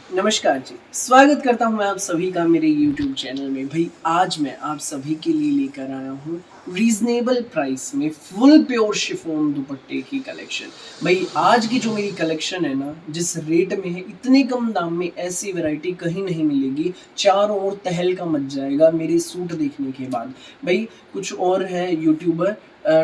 नमस्कार जी, स्वागत करता हूँ मैं आप सभी का मेरे YouTube चैनल में। भाई आज मैं आप सभी के लिए लेकर आया हूँ रीजनेबल प्राइस में फुल प्योर शिफॉन दुपट्टे की कलेक्शन। भाई आज की जो मेरी कलेक्शन है ना, जिस रेट में है, इतने कम दाम में ऐसी वैरायटी कहीं नहीं मिलेगी। चारों ओर तहलका मच जाएगा मेरे सूट देखने के बाद। भाई कुछ और है यूट्यूबर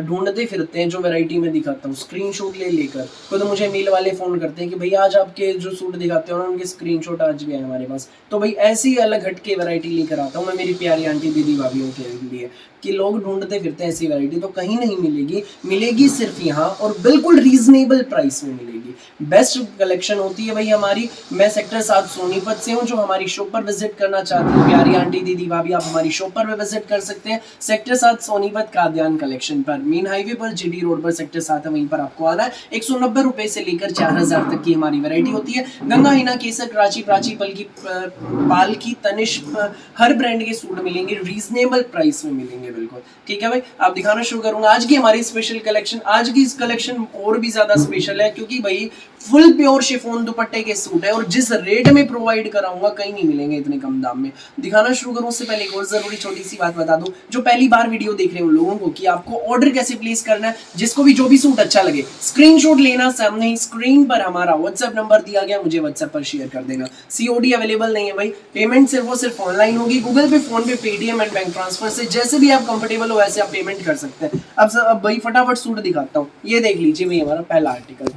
ढूंढते फिरते हैं जो वैरायटी में दिखाता हूँ, स्क्रीनशॉट ले लेकर खुद मुझे मेल वाले फ़ोन करते हैं कि भाई आज आपके जो सूट दिखाते हो ना, उनके स्क्रीनशॉट आज भी है हमारे पास। तो भाई ऐसी अलग हटके वैरायटी लेकर आता हूँ मैं मेरी प्यारी आंटी दीदी भाभीयों के लिए कि लोग ढूंढते फिरते हैं ऐसी वैरायटी, तो कहीं नहीं मिलेगी। मिलेगी सिर्फ यहाँ, और बिल्कुल रीजनेबल प्राइस में मिलेगी। बेस्ट कलेक्शन होती है भाई हमारी। मैं सेक्टर 7 सोनीपत से हूँ। जो हमारी शॉप पर विजिट करना चाहती है प्यारी आंटी दीदी भाभी, आप हमारी शॉप पर विजिट कर सकते हैं। सेक्टर 7 सोनीपत काद्यान कलेक्शन पर, मेन हाईवे पर, जीडी रोड पर सेक्टर 7 है, वहीं पर आपको आना है। 190 रुपए से लेकर 4000 तक की हमारी वैरायटी होती है। गंगा हिना केसर कराची प्राची पलकी पालकी तनिष्क हर ब्रांड के सूट मिलेंगे, रीजनेबल प्राइस में मिलेंगे बिल्कुल। ठीक है भाई, आप दिखाना शुरू करूंगा आज की हमारी स्पेशल कलेक्शन। आज की इस कलेक्शन और भी ज्यादा स्पेशल है क्योंकि भाई फुल प्योर शिफॉन दुपट्टे के सूट है, और जिस रेट में प्रोवाइड कराऊंगा कहीं नहीं मिलेंगे इतने कम दाम में। दिखाना शुरू करूं उससे पहले एक और जरूरी छोटी सी बात बता दूं, जो पहली बार वीडियो देख रहे हैं उन लोगों को, कि आपको ऑर्डर कैसे प्लेस करना है। जिसको भी जो भी सूट अच्छा लगे स्क्रीनशॉट लेना, सामने ही स्क्रीन पर हमारा व्हाट्सएप नंबर दिया गया, मुझे व्हाट्सएप पर शेयर कर देना। सीओडी अवेलेबल नहीं है भाई, पेमेंट सिर्फ ऑनलाइन होगी, गूगल पे, फोन पे, पेटीएम एंड बैंक ट्रांसफर से जैसे भी आप कंफर्टेबल हो वैसे आप पेमेंट कर सकते हैं। अब भाई फटाफट सूट दिखाता हूँ। ये देख लीजिए भाई हमारा पहला आर्टिकल,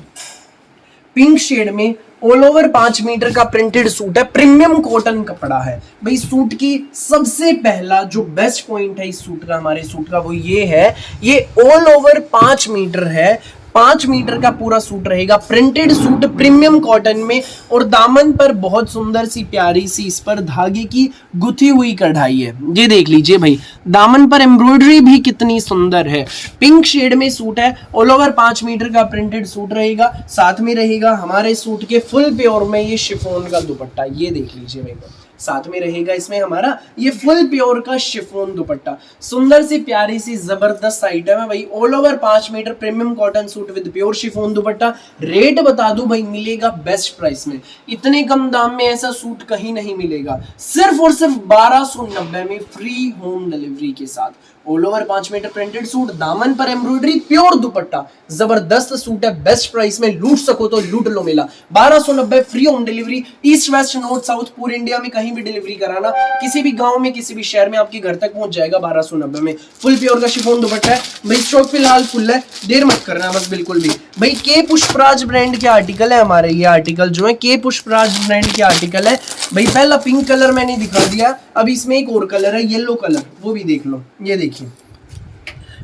पिंक शेड में ऑल ओवर 5 मीटर का प्रिंटेड सूट है, प्रीमियम कॉटन कपड़ा है। भाई सूट की सबसे पहला जो बेस्ट पॉइंट है इस सूट का, हमारे सूट का, वो ये है, ये ऑल ओवर 5 मीटर है। 5 मीटर का पूरा सूट रहेगा, प्रिंटेड सूट प्रीमियम कॉटन में, और दामन पर बहुत सुंदर सी प्यारी सी इस पर धागे की गुथी हुई कढ़ाई है। ये देख लीजिए भाई, दामन पर एम्ब्रॉयडरी भी कितनी सुंदर है। पिंक शेड में सूट है, ऑल ओवर 5 मीटर का प्रिंटेड सूट रहेगा। साथ में रहेगा हमारे सूट के फुल प्योर में ये शिफॉन का दुपट्टा। ये देख लीजिए भाई, साथ में रहेगा इसमें हमारा ये फुल प्योर का शिफॉन दुपट्टा। सुंदर सी प्यारी सी जबरदस्त आइटम है भाई, all over 5 metre premium cotton suit with pure chiffon dupatta. Rate बता दूं भाई, मिलेगा बेस्ट प्राइस में। इतने कम दाम में ऐसा सूट कहीं नहीं मिलेगा, सिर्फ और सिर्फ 1290 में, फ्री होम डिलीवरी के साथ। All over 5 metre printed suit, दामन पर एम्ब्रॉयडरी, प्योर दुपट्टा, जबरदस्त सूट है, बेस्ट प्राइस में। लूट सको तो लूट लो मेला। 1290, free home delivery, east west north south पूरे इंडिया में कहीं भी डिलीवरी कराना, किसी भी गांव में किसी भी शहर में आपके घर तक पहुंच जाएगा 1290 में। फुल प्योर का शिफॉन दुपट्टा है भाई। स्टॉक फिलहाल फुल है, देर मत करना बस बिल्कुल भी। भाई के पुष्पराज ब्रांड के आर्टिकल है हमारे, ये आर्टिकल जो है के पुष्पराज ब्रांड के आर्टिकल है भाई। पहला पिंक कलर मैंने दिखा दिया, अब इसमें एक और कलर है येलो कलर, वो भी देख लो। ये देखिए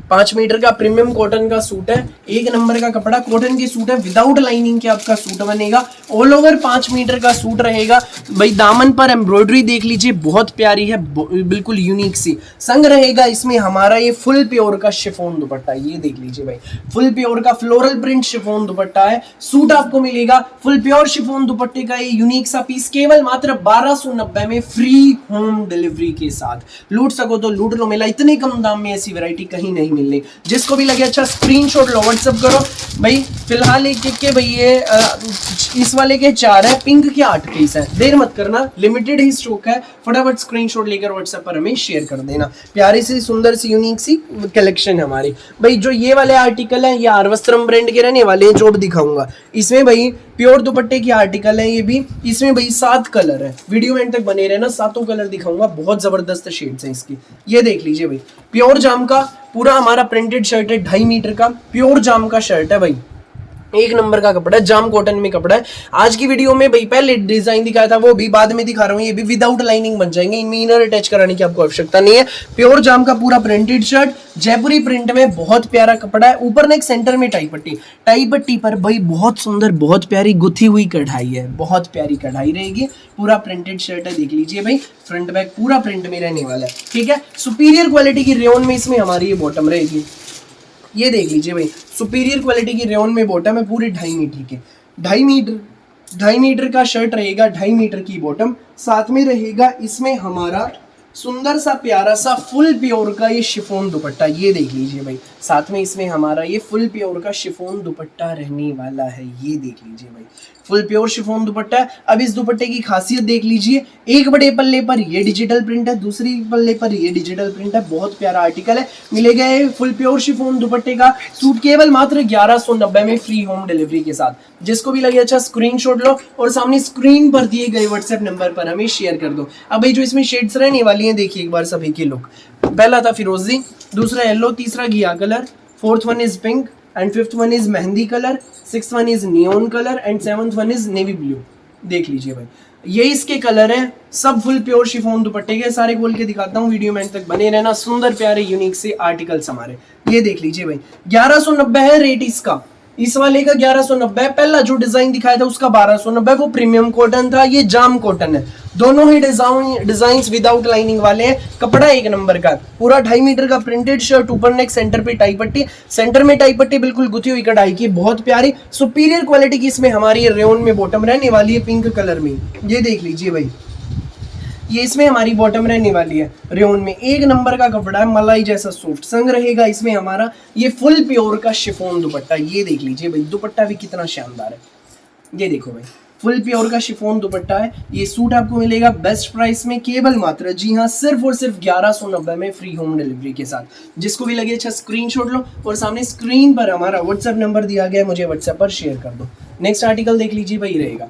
5 मीटर का प्रीमियम कॉटन का सूट है, एक नंबर का कपड़ा, कॉटन की सूट है, विदाउट लाइनिंग के आपका सूट बनेगा। ऑल ओवर 5 मीटर का सूट रहेगा भाई। दामन पर एम्ब्रॉयडरी देख लीजिए, बहुत प्यारी है, बिल्कुल यूनिक सी। संग रहेगा इसमें हमारा ये फुल प्योर का शिफॉन दुपट्टा। ये देख लीजिए भाई, फुल प्योर का फ्लोरल प्रिंट शिफॉन दुपट्टा है। सूट आपको मिलेगा फुल प्योर शिफॉन दुपट्टे का ये यूनिक सा पीस, केवल मात्र 1290 में, फ्री होम डिलीवरी के साथ। लूट सको तो लूट लो मेला, इतने कम दाम में ऐसी वैरायटी कहीं नहीं मिलने। जिसको भी लगे अच्छा स्क्रीनशॉट लो, व्हाट्सएप करो भाई। फिलहाल एक के भाई ये इस वाले के 4 है, पिंक के 8 पीस है, देर मत करना, लिमिटेड ही स्टॉक है। फटाफट स्क्रीनशॉट लेकर व्हाट्सएप पर हमें शेयर कर देना। प्यारी सी सुंदर सी यूनिक सी कलेक्शन है हमारी भाई। जो ये वाले आर्टिकल है, ये आरवस्त्रम ब्रांड के रहने वाले हैं, जो भी दिखाऊंगा इसमें भाई प्योर दुपट्टे की आर्टिकल है ये भी। इसमें भाई 7 कलर है, वीडियो में तक बने रहना, 7 कलर दिखाऊंगा, बहुत जबरदस्त शेड्स हैं इसकी। ये देख लीजिए भाई, प्योर जाम का पूरा हमारा प्रिंटेड शर्ट है, 2.5 मीटर का प्योर जाम का शर्ट है भाई। एक नंबर का कपड़ा है, जाम कॉटन में कपड़ा है। आज की वीडियो में भाई पहले डिजाइन दिखाया था, वो भी बाद में दिखा रहा हूँ, ये भी विदाउट लाइनिंग बन जाएंगे, इनमें इनर अटैच कराने की आपको आवश्यकता नहीं है। प्योर जाम का पूरा प्रिंटेड शर्ट, जयपुरी प्रिंट में, बहुत प्यारा कपड़ा है। ऊपर नेक सेंटर में टाई पट्टी पर भाई बहुत सुंदर, बहुत प्यारी गुथी हुई कढ़ाई है, बहुत प्यारी कढ़ाई रहेगी। पूरा प्रिंटेड शर्ट है, देख लीजिए भाई, फ्रंट बैक पूरा प्रिंट में रहने वाला है। ठीक है, सुपीरियर क्वालिटी की रेयन में इसमें हमारी ये बॉटम रहेगी। ये देख लीजिए भाई, सुपीरियर क्वालिटी की रेयन में बॉटम है, पूरे 2.5 मीटर के, 2.5 मीटर का शर्ट रहेगा, 2.5 मीटर की बॉटम। साथ में रहेगा इसमें हमारा सुंदर सा प्यारा सा फुल प्योर का ये शिफॉन दुपट्टा, ये देख लीजिए भाई। साथ में इसमें हमारा ये फुल प्योर का शिफॉन दुपट्टा रहने वाला है, ये देख लीजिए भाई। फुल प्योर शिफॉन दुपट्टा है। अब इस दुपट्टे की खासियत देख लीजिए, एक बड़े पल्ले पर ये डिजिटल प्रिंट है, दूसरी पल्ले पर ये डिजिटल प्रिंट है। बहुत प्यारा आर्टिकल है। मिलेगा ये फुल प्योर शिफॉन दुपट्टे का सूट केवल मात्र 1190 में फ्री होम डिलीवरी के साथ। जिसको भी लगे अच्छा स्क्रीनशॉट लो और सामने स्क्रीन पर दिए गए व्हाट्सएप नंबर पर हमें शेयर कर दो। अब भाई जो इसमें शेड्स रहने वाली हैं देखिए एक बार सभी की लुक। पहला था फिरोजी, दूसरा येलो, तीसरा घिया colour, fourth one is pink and fifth one is mehndi colour, sixth one is neon colour and seventh one is navy blue. देख लीजिए भाई, ये इसके कलर हैं। सब फुल प्योर शिफॉन दुपट्टे के, सारे खोल के दिखाता हूँ, वीडियो में तक बने रहना। सुंदर प्यारे यूनिक से आर्टिकल्स हमारे, ये देख लीजिए भाई। 1190 है रेट इसका, इस वाले का 1190 है। पहला जो डिजाइन दिखाया था उसका 1290, वो प्रीमियम कॉटन था, ये जाम कॉटन है। दोनों ही डिजाइन विदाउट लाइनिंग वाले हैं। कपड़ा एक नंबर का, पूरा 2.5 मीटर का प्रिंटेड शर्ट, ऊपर नेक, सेंटर पे टाई पट्टी, सेंटर में टाई पट्टी बिल्कुल गुथी हुई कढ़ाई की, बहुत प्यारी सुपीरियर क्वालिटी की इसमें हमारी रेयन में बॉटम रहने वाली है, पिंक कलर में। ये देख लीजिए भाई, ये इसमें हमारी बॉटम रहने वाली है रेयन में। एक नंबर का कपड़ा है, मलाई जैसा सॉफ्ट संग रहेगा इसमें हमारा ये फुल प्योर का शिफॉन दुपट्टा। ये देख लीजिए भाई, दुपट्टा भी कितना शानदार है। ये देखो भाई, फुल प्योर का शिफॉन दुपट्टा है। ये सूट आपको मिलेगा बेस्ट प्राइस में, केवल मात्र, जी हाँ, सिर्फ और सिर्फ 1190 में फ्री होम डिलीवरी के साथ। जिसको भी लगे अच्छा स्क्रीनशॉट लो और सामने स्क्रीन पर हमारा व्हाट्सएप नंबर दिया गया है, मुझे व्हाट्सएप पर शेयर कर दो। नेक्स्ट आर्टिकल देख लीजिए भाई, रहेगा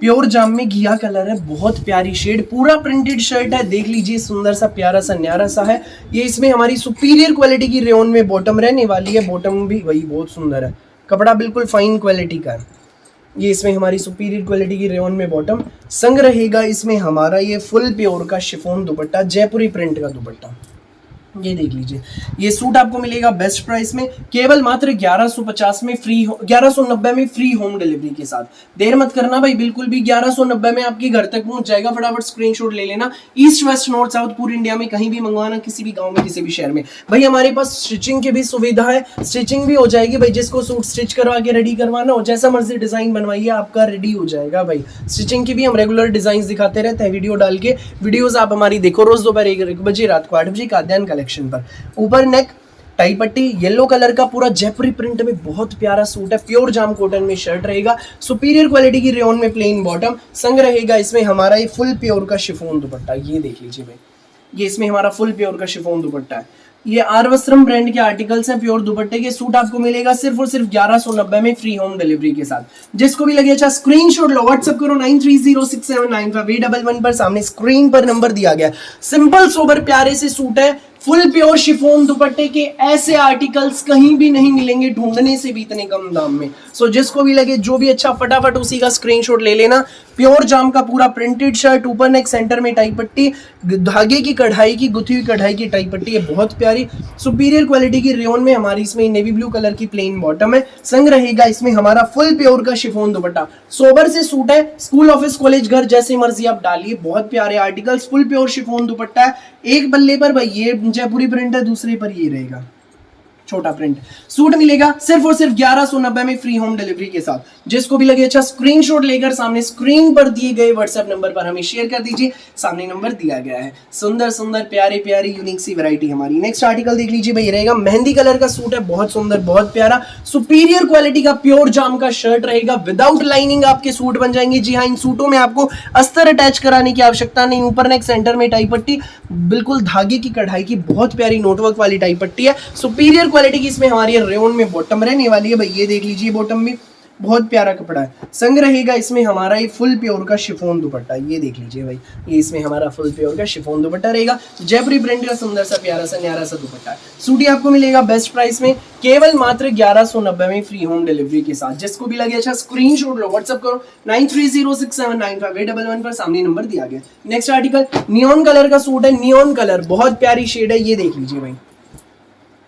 प्योर जाम में घिया कलर है, बहुत प्यारी शेड, पूरा प्रिंटेड शर्ट है। देख लीजिए, सुंदर सा प्यारा सा न्यारा सा है। ये इसमें हमारी सुपीरियर क्वालिटी की रेयन में बॉटम रहने वाली है। बॉटम भी वही बहुत सुंदर है, कपड़ा बिल्कुल फाइन क्वालिटी का है। ये इसमें हमारी सुपीरियर क्वालिटी की रेयन में बॉटम संग रहेगा। इसमें हमारा ये फुल प्योर का शिफॉन दुपट्टा, जयपुरी प्रिंट का दुपट्टा, ये देख लीजिए। ये सूट आपको मिलेगा बेस्ट प्राइस में, केवल मात्र 1150 में 1190 में फ्री होम डिलीवरी के साथ। देर मत करना भाई, बिल्कुल भी 1190 में आपके घर तक पहुंच जाएगा। फटाफट स्क्रीनशॉट ले लेना। ईस्ट वेस्ट नॉर्थ साउथ पूरी इंडिया में कहीं भी मंगवाना, किसी भी गांव में, किसी भी शहर में। भाई हमारे पास स्टिचिंग की भी सुविधा है, स्टिचिंग भी हो जाएगी भाई। जिसको सूट स्टिच करवा के रेडी करवाना हो, जैसा मर्जी डिजाइन बनवाइए, आपका रेडी हो जाएगा भाई। स्टिचिंग की भी हम रेगुलर डिजाइन दिखाते रहते हैं, वीडियो डाल के। वीडियोज आप हमारी देखो रोज दोपहर 1 बजे, रात को 8 बजे काद्यान कलेक्शन पर। ऊपर नेक टाई पट्टी येलो कलर का पूरा जयपुरी प्रिंट में बहुत प्यारा सूट है। प्योर जाम कॉटन में शर्ट रहेगा, सुपीरियर क्वालिटी की रेयन में प्लेन बॉटम संग रहेगा। इसमें हमारा ये फुल प्योर का शिफॉन दुपट्टा, ये देख लीजिए भाई, ये इसमें हमारा फुल प्योर का शिफॉन दुपट्टा है। ये आरवस्त्रम ब्रांड के आर्टिकल्स हैं, प्योर दुपट्टे के। सूट आपको मिलेगा सिर्फ और सिर्फ 1190 में फ्री होम डिलीवरी के साथ। जिसको भी लगे अच्छा स्क्रीनशॉट लो, व्हाट्सएप करो 9306795811 पर। सामने स्क्रीन पर नंबर दिया गया। सिंपल सोबर प्यारे से सूट है, फुल प्योर शिफॉन दुपट्टे के। ऐसे आर्टिकल्स कहीं भी नहीं मिलेंगे, ढूंढने से भी इतने कम दाम में। सो जिसको भी लगे, जो भी अच्छा, फटाफट उसी का स्क्रीनशॉट ले लेना। प्योर जाम का पूरा प्रिंटेड शर्ट, ऊपर नेक, सेंटर में टाई पट्टी, धागे की कढ़ाई की, गुथी हुई कढ़ाई की टाई पट्टी है, बहुत प्यारी सुपीरियर क्वालिटी की रेयन में हमारी इसमें नेवी ब्लू कलर की प्लेन बॉटम है। संग रहेगा इसमें हमारा फुल प्योर का शिफॉन दुपट्टा। सोबर से सूट है, स्कूल ऑफिस कॉलेज घर जैसे मर्जी आप डालिए। बहुत प्यारे आर्टिकल्स, फुल प्योर शिफॉन दुपट्टा है। एक बल्ले पर भाई ये जयपुरी प्रिंट है, दूसरे पर ये रहेगा छोटा प्रिंट। सूट मिलेगा सिर्फ और सिर्फ 1190 में फ्री होम डिलीवरी के साथ। जिसको भी लगे अच्छा स्क्रीनशॉट लेकर सामने स्क्रीन पर दिए गए व्हाट्सएप नंबर पर हमें शेयर कर दीजिए। सामने नंबर दिया गया है। सुंदर सुंदर प्यारे प्यारी यूनिक सी वैरायटी हमारी। नेक्स्ट आर्टिकल देख लीजिए भाई, रहेगा मेहंदी कलर का सूट है, बहुत सुंदर, बहुत प्यारा, सुपीरियर क्वालिटी का प्योर जाम का शर्ट रहेगा। विदाउट लाइनिंग आपके सूट बन जाएंगे। जी हाँ, इन सूटों में आपको अस्तर अटैच कराने की आवश्यकता नहीं। ऊपर नेक, सेंटर में टाई पट्टी, बिल्कुल धागे की कढ़ाई की बहुत प्यारी नोटवर्क वाली टाई पट्टी है। सुपीरियर क्वालिटी की इसमें हमारी रेयन में बॉटम रहने वाली है भाई। ये देख लीजिए, बॉटम भी बहुत प्यारा कपड़ा है। संग रहेगा इसमें हमारा ये फुल प्योर का शिफॉन दुपट्टा। ये देख लीजिए भाई, ये इसमें हमारा फुल प्योर का शिफॉन दुपट्टा रहेगा। जयपुरी प्रिंट का सुंदर सा प्यारा सा न्यारा सा दुपट्टा है। सूट आपको मिलेगा बेस्ट प्राइस में, केवल मात्र 1190 में फ्री होम डिलीवरी के साथ। जिसको भी लगे अच्छा स्क्रीनशॉट लो, व्हाट्सएप करो 9306795811 पर। सामने नंबर दिया गया। नेक्स्ट आर्टिकल नियॉन कलर का सूट है। नियॉन कलर बहुत प्यारी शेड है, ये देख लीजिए भाई।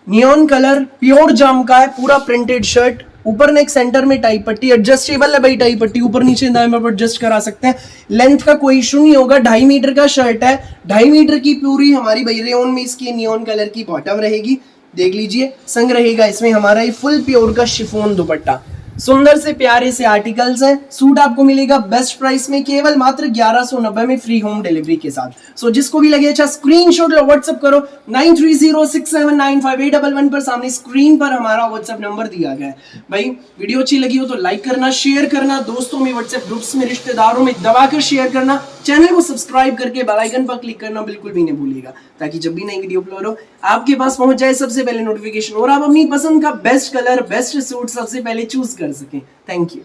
नियॉन कलर प्योर जाम का है, पूरा प्रिंटेड शर्ट, ऊपर नेक, सेंटर में टाई पट्टी, एडजस्टेबल है भाई। टाई पट्टी ऊपर नीचे दाएं बाएं एडजस्ट करा सकते हैं। लेंथ का कोई इशू नहीं होगा। 2.5 मीटर का शर्ट है, 2.5 मीटर की पूरी हमारी भाई रेयन में इसकी नियॉन कलर की बॉटम रहेगी। देख लीजिए, संग रहेगा इसमें हमारा ये फुल प्योर का शिफॉन दुपट्टा। सुंदर से प्यारे से आर्टिकल्स हैं। सूट आपको मिलेगा बेस्ट प्राइस में, केवल मात्र 1190 में, फ्री होम डिलीवरी के साथ। सो जिसको भी लगे अच्छा स्क्रीनशॉट लो, व्हाट्सएप करो 9306795811 पर। सामने स्क्रीन पर हमारा व्हाट्सएप नंबर दिया गया है। भाई वीडियो अच्छी लगी हो तो लाइक करना, शेयर करना, दोस्तों में, व्हाट्सएप ग्रुप्स में, रिश्तेदारों में दबाकर शेयर करना। चैनल को सब्सक्राइब करके बेल आइकन पर क्लिक करना बिल्कुल भी नहीं भूलिएगा, ताकि जब भी नई वीडियो अपलोड हो आपके पास पहुंच जाए सबसे पहले नोटिफिकेशन, और आप अपनी पसंद का बेस्ट कलर, बेस्ट सूट सबसे पहले चूज कर सकें। Thank you.